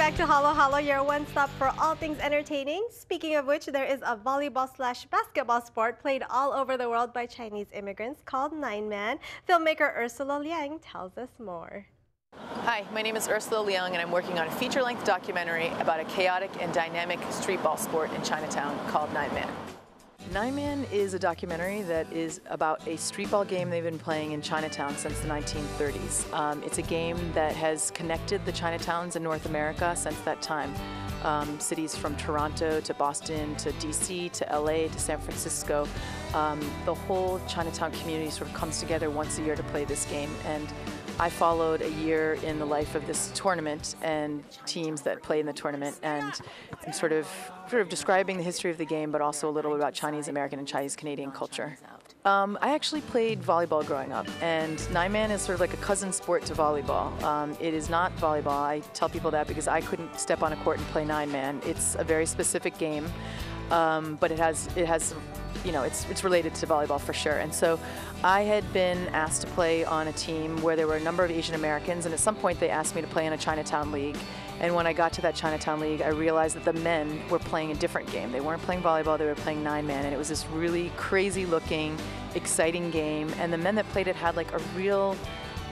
back to Halo Halo, your one-stop for all things entertaining. Speaking of which, there is a volleyball/basketball sport played all over the world by Chinese immigrants called Nine-Man. Filmmaker Ursula Liang tells us more. Hi, my name is Ursula Liang, and I'm working on a feature-length documentary about a chaotic and dynamic streetball sport in Chinatown called Nine-Man. Nine-Man is a documentary that is about a streetball game they've been playing in Chinatown since the 1930s. It's a game that has connected the Chinatowns in North America since that time. Cities from Toronto to Boston to DC to LA to San Francisco. The whole Chinatown community sort of comes together once a year to play this game. And I followed a year in the life of this tournament and teams that play in the tournament, and I'm sort of describing the history of the game, but also a little bit about Chinese American and Chinese Canadian culture. I actually played volleyball growing up, and Nine-Man is sort of like a cousin sport to volleyball. It is not volleyball. I tell people that because I couldn't step on a court and play Nine-Man. It's a very specific game, but it has you know, it's related to volleyball for sure. And so I had been asked to play on a team where there were a number of Asian Americans, and at some point they asked me to play in a Chinatown league. And when I got to that Chinatown league, I realized that the men were playing a different game. They weren't playing volleyball, they were playing Nine-Man, and it was this really crazy looking, exciting game. And the men that played it had like a real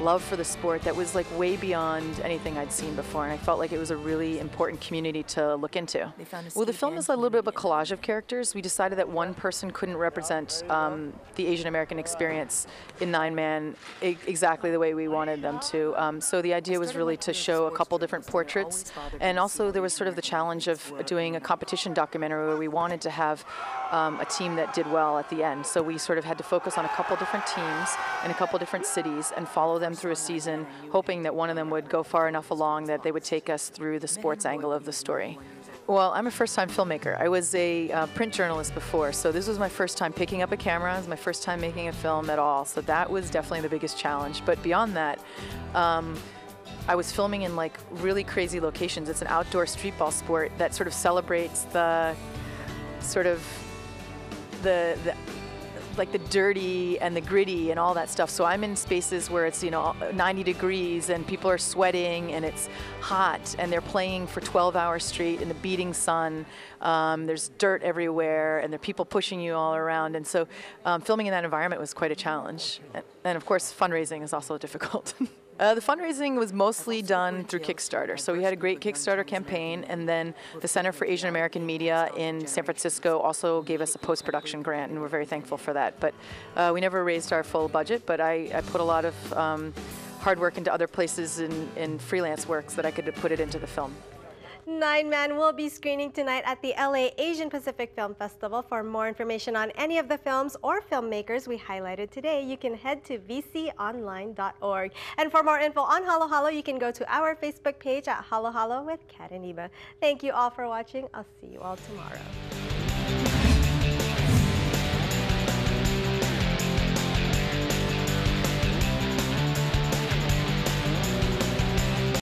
love for the sport that was like way beyond anything I'd seen before, and I felt like it was a really important community to look into. Well, the film is a little bit of a collage of characters. We decided that one person couldn't represent the Asian American experience in Nine-Man exactly the way we wanted them to. So the idea was really to show a couple different portraits, and also there was sort of the challenge of doing a competition documentary where we wanted to have a team that did well at the end. So we sort of had to focus on a couple different teams in a couple different cities and follow them through a season, hoping that one of them would go far enough along that they would take us through the sports angle of the story. Well, I'm a first-time filmmaker. I was a print journalist before, so this was my first time picking up a camera. It was my first time making a film at all, so that was definitely the biggest challenge. But beyond that, I was filming in like really crazy locations. It's an outdoor streetball sport that sort of celebrates the sort of like the dirty and the gritty and all that stuff. So I'm in spaces where it's, you know, 90 degrees and people are sweating and it's hot and they're playing for 12 hours straight in the beating sun. There's dirt everywhere and there are people pushing you all around. And so filming in that environment was quite a challenge. And of course, fundraising is also difficult. The fundraising was mostly done through Kickstarter. So we had a great Kickstarter campaign, and then the Center for Asian American Media in San Francisco also gave us a post-production grant, and we're very thankful for that. But we never raised our full budget, but I put a lot of hard work into other places in freelance works that I could put it into the film. Nine-Man will be screening tonight at the LA Asian Pacific Film Festival. For more information on any of the films or filmmakers we highlighted today, you can head to vconline.org. And for more info on Halo Halo, you can go to our Facebook page at Halo Halo with Kat and Iniba. Thank you all for watching. I'll see you all tomorrow.